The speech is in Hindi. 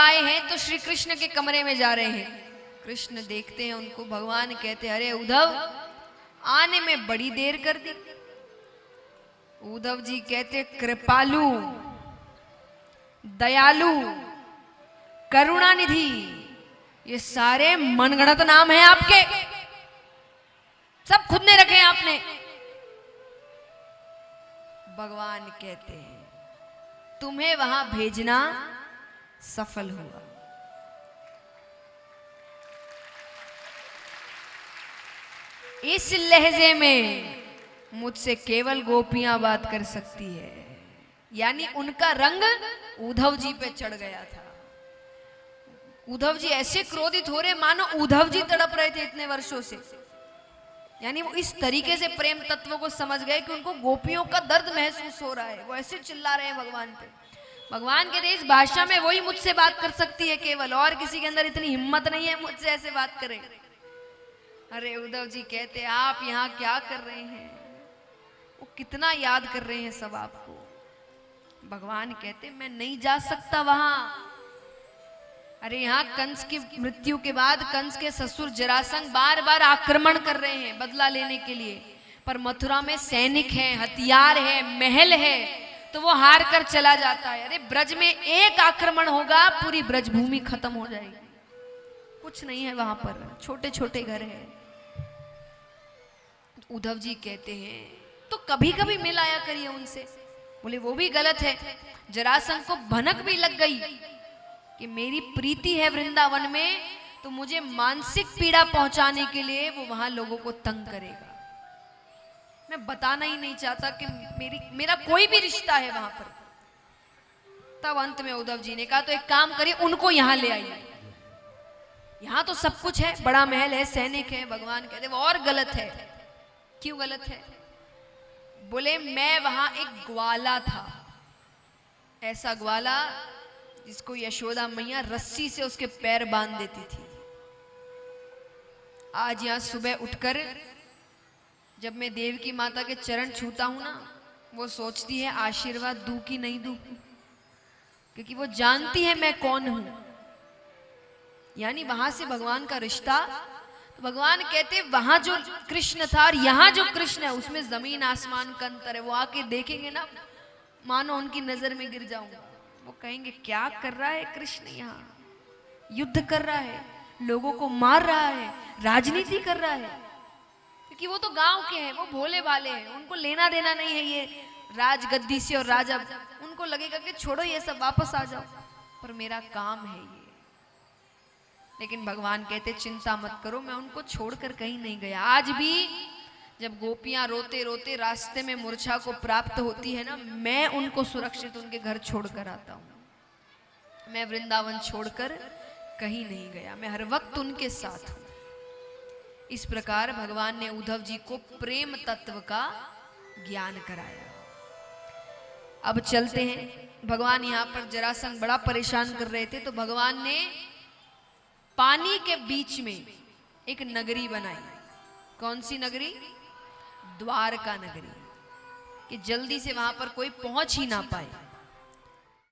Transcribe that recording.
आए हैं तो श्री कृष्ण के कमरे में जा रहे हैं। कृष्ण देखते हैं उनको, भगवान कहते हैं अरे उद्धव आने में बड़ी देर कर दी। उद्धव जी कहते कृपालु, दयालु, करुणानिधि, ये सारे मनगढ़ंत नाम हैं आपके, सब खुद ने रखे हैं आपने। भगवान कहते हैं तुम्हें वहां भेजना सफल हुआ। इस लहजे में मुझसे केवल गोपियां बात कर सकती है। यानी उनका रंग उद्धव जी पे चढ़ गया था। उद्धव जी ऐसे क्रोधित हो रहे मानो उद्धव जी तड़प रहे थे इतने वर्षों से। यानी वो इस तरीके से प्रेम तत्व को समझ गए कि उनको गोपियों का दर्द महसूस हो रहा है। वो ऐसे चिल्ला रहे हैं भगवान पे। भगवान कहते इस भाषा में वही मुझसे बात कर सकती है केवल, और किसी के अंदर इतनी हिम्मत नहीं है मुझसे ऐसे बात करे। अरे उद्धव जी कहते आप यहाँ क्या कर रहे हैं? वो कितना याद कर रहे हैं सब आपको। भगवान कहते मैं नहीं जा सकता वहां। अरे यहाँ कंस की मृत्यु के बाद कंस के ससुर जरासंध बार बार आक्रमण कर रहे हैं बदला लेने के लिए, पर मथुरा में सैनिक है, हथियार है, महल है, तो वो हार कर चला जाता है। अरे ब्रज में एक आक्रमण होगा पूरी ब्रजभूमि खत्म हो जाएगी, कुछ नहीं है वहां पर, छोटे छोटे घर है। उद्धव जी कहते हैं तो कभी कभी मिल आया करिए उनसे। बोले वो भी गलत है। जरासंध को भनक भी लग गई कि मेरी प्रीति है वृंदावन में, तो मुझे मानसिक पीड़ा पहुंचाने के लिए वो वहां लोगों को तंग करेगा। मैं बताना ही नहीं चाहता कि मेरा कोई भी रिश्ता है वहां पर। तब अंत में उद्धव जी ने कहा तो एक काम करिए उनको यहां ले आइए। यहां तो सब कुछ है, बड़ा महल है, सैनिक है। भगवान कहते वो और गलत है। क्यों गलत है? बोले मैं वहां एक ग्वाला था, ऐसा ग्वाला जिसको यशोदा मैया रस्सी से उसके पैर बांध देती थी। आज यहां सुबह उठकर जब मैं देवकी माता के चरण छूता हूं ना, वो सोचती है आशीर्वाद दूं कि नहीं दूं, क्योंकि वो जानती है मैं कौन हूं। यानी वहां से भगवान का रिश्ता। तो भगवान कहते वहां जो कृष्ण था और यहां जो कृष्ण है उसमें जमीन आसमान का अंतर है। वो आके देखेंगे ना, मानो उनकी नजर में गिर जाऊंगा। वो कहेंगे क्या कर रहा है कृष्ण, यहाँ युद्ध कर रहा है, लोगों को मार रहा है, राजनीति कर रहा है। क्योंकि वो तो गांव के हैं, वो भोले भाले हैं, उनको लेना देना नहीं है ये राजगद्दी से और राजा। उनको लगेगा कि छोड़ो ये सब, वापस आ जाओ, पर मेरा काम है ये। लेकिन भगवान कहते चिंता मत करो, मैं उनको छोड़कर कहीं नहीं गया। आज भी जब गोपियां रोते रोते रास्ते में मूर्छा को प्राप्त होती है ना, मैं उनको सुरक्षित उनके घर छोड़कर आता हूं। मैं वृंदावन छोड़कर कहीं नहीं गया, मैं हर वक्त उनके साथ हूं। इस प्रकार भगवान ने उद्धव जी को प्रेम तत्व का ज्ञान कराया। अब चलते हैं। भगवान यहाँ पर जरासंध बड़ा परेशान कर रहे थे, तो भगवान ने पानी के बीच में एक नगरी बनाई। कौन सी नगरी? द्वारका नगरी, कि जल्दी से वहां पर कोई पहुंच ही ना पाए।